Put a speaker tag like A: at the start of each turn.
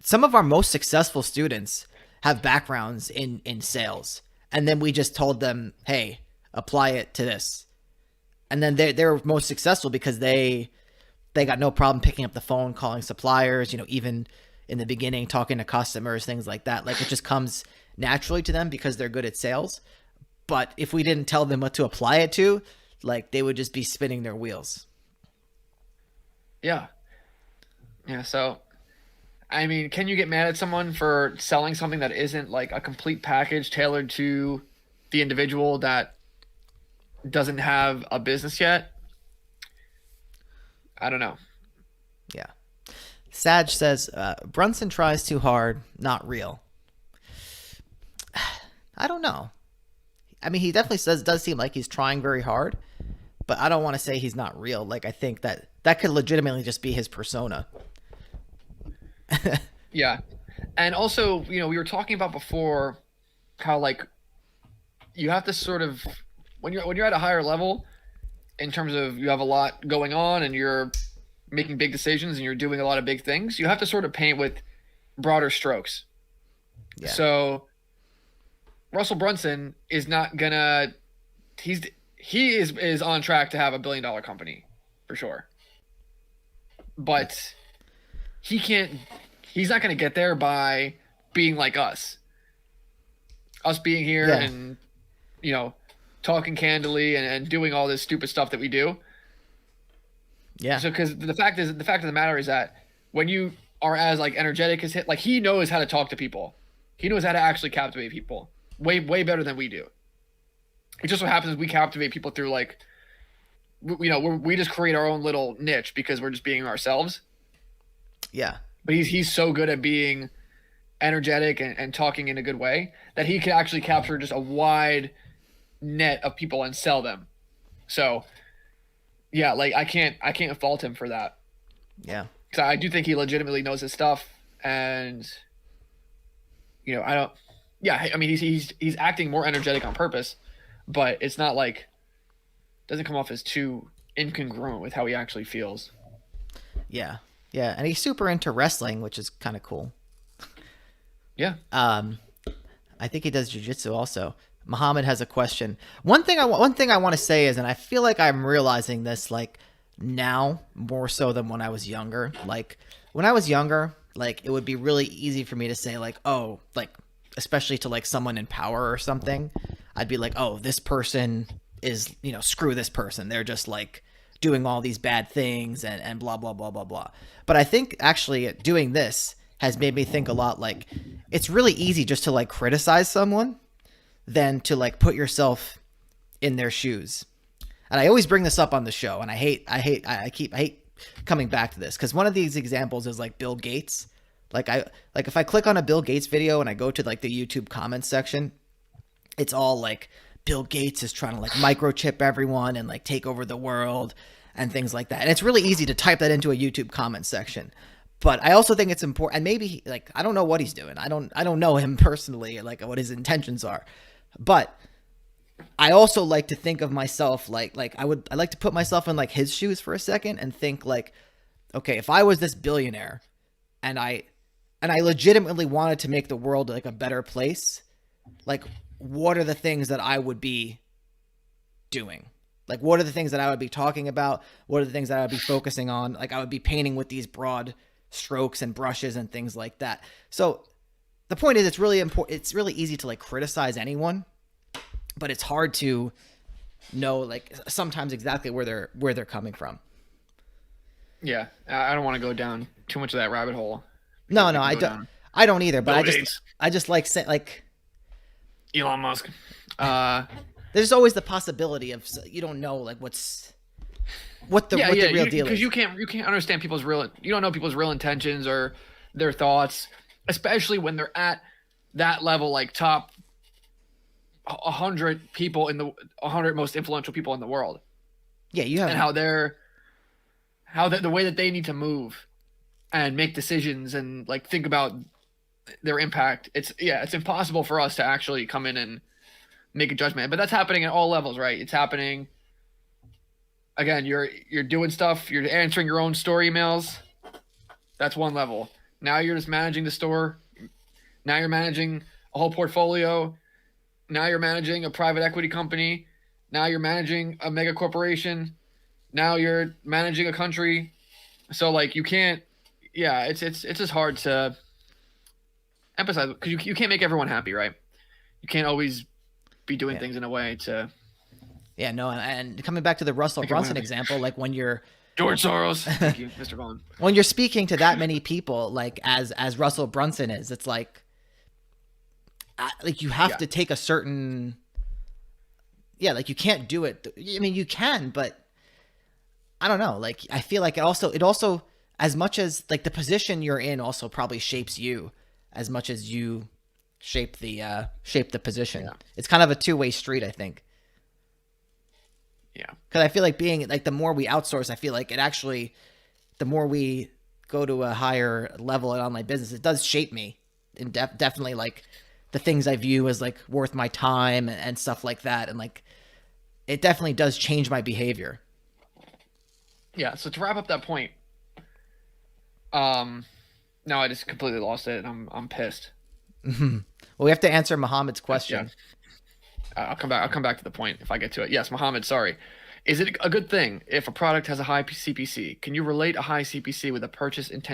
A: some of our most successful students have backgrounds in sales, and then we just told them, hey, apply it to this, and then they're most successful because they got no problem picking up the phone, calling suppliers, even in the beginning, talking to customers, things like that. Like, it just comes naturally to them because they're good at sales. But if we didn't tell them what to apply it to, like, they would just be spinning their wheels.
B: Yeah. Yeah. So, I mean, can you get mad at someone for selling something that isn't like a complete package tailored to the individual that doesn't have a business yet? I don't know.
A: Yeah. Sag says, Brunson tries too hard, not real. I don't know. I mean, he definitely does seem like he's trying very hard, but I don't want to say he's not real. Like, I think that could legitimately just be his persona.
B: Yeah. And also, we were talking about before how like you have to sort of when you're at a higher level in terms of you have a lot going on and you're making big decisions and you're doing a lot of big things, you have to sort of paint with broader strokes.
A: Yeah.
B: So Russell Brunson is not gonna he is on track to have $1 billion company for sure. But he's not gonna get there by being like us. Us being here
A: Yeah.
B: and talking candidly and doing all this stupid stuff that we do.
A: Yeah.
B: So, because the fact of the matter is that when you are as like energetic as him, like he knows how to talk to people, he knows how to actually captivate people way better than we do. It just so happens we captivate people through like, we just create our own little niche because we're just being ourselves.
A: Yeah.
B: But he's so good at being energetic and talking in a good way that he can actually capture just a wide net of people and sell them. So yeah, like I can't fault him for that.
A: Yeah.
B: Because I do think he legitimately knows his stuff, and I don't. Yeah, I mean he's acting more energetic on purpose, but it's not like doesn't come off as too incongruent with how he actually feels.
A: Yeah. Yeah. And he's super into wrestling, which is kind of cool.
B: Yeah.
A: I think he does jujitsu also. Muhammad has a question. One thing I want to say is, and I feel like I'm realizing this like now more so than when I was younger. Like when I was younger, like it would be really easy for me to say like, oh, like especially to like someone in power or something, I'd be like, oh, this person is, screw this person. They're just like doing all these bad things and blah, blah, blah, blah, blah. But I think actually doing this has made me think a lot like it's really easy just to like criticize someone than to like put yourself in their shoes. And I always bring this up on the show, and I hate coming back to this because one of these examples is like Bill Gates. Like if I click on a Bill Gates video and I go to like the YouTube comments section, it's all like Bill Gates is trying to like microchip everyone and like take over the world and things like that. And it's really easy to type that into a YouTube comment section. But I also think it's important, and maybe like I don't know what he's doing. I don't know him personally, like what his intentions are. But I also like to think of myself like I like to put myself in like his shoes for a second and think like, okay, if I was this billionaire and I legitimately wanted to make the world like a better place, like what are the things that I would be doing? Like what are the things that I would be talking about? What are the things that I would be focusing on? Like I would be painting with these broad strokes and brushes and things like that. So the point is, it's really important. It's really easy to like criticize anyone, but it's hard to know like sometimes exactly where they're coming from.
B: Yeah, I don't want to go down too much of that rabbit hole.
A: No, I don't.
B: Down.
A: I don't either. But
B: Bill
A: I just like say like
B: Elon Musk.
A: There's always the possibility of you don't know like what the real deal is.
B: Because you can't understand people's you don't know people's real intentions or their thoughts, especially when they're at that level, like top 100 people in the 100 most influential people in the world.
A: Yeah, you have,
B: and how the way that they need to move and make decisions and like think about their impact. It's impossible for us to actually come in and make a judgment, but that's happening at all levels, right? It's happening. Again, you're doing stuff. You're answering your own story emails. That's one level. Now you're just managing the store. Now you're managing a whole portfolio. Now you're managing a private equity company. Now you're managing a mega corporation. Now you're managing a country. So like you can't. Yeah, it's just hard to emphasize because you can't make everyone happy, right? You can't always be doing things in a way to.
A: Yeah, no, and coming back to the Russell Brunson example, like when you're
B: George Soros. Thank you, Mr. Vaughn.
A: When you're speaking to that many people, like as Russell Brunson is, it's like you have to take a certain, like you can't do it. I mean, you can, but I don't know. Like I feel like it also as much as like the position you're in also probably shapes you as much as you shape the position. Yeah. It's kind of a two-way street, I think.
B: Yeah.
A: Because I feel like being like the more we outsource, I feel like it actually, the more we go to a higher level in online business, it does shape me, and definitely like the things I view as like worth my time and stuff like that, and like it definitely does change my behavior.
B: Yeah. So to wrap up that point, no, I just completely lost it, and I'm pissed.
A: Well, we have to answer Muhammad's question.
B: Yeah. I'll come back to the point if I get to it. Yes, Muhammad, sorry. Is it a good thing if a product has a high CPC? Can you relate a high CPC with a purchase intent?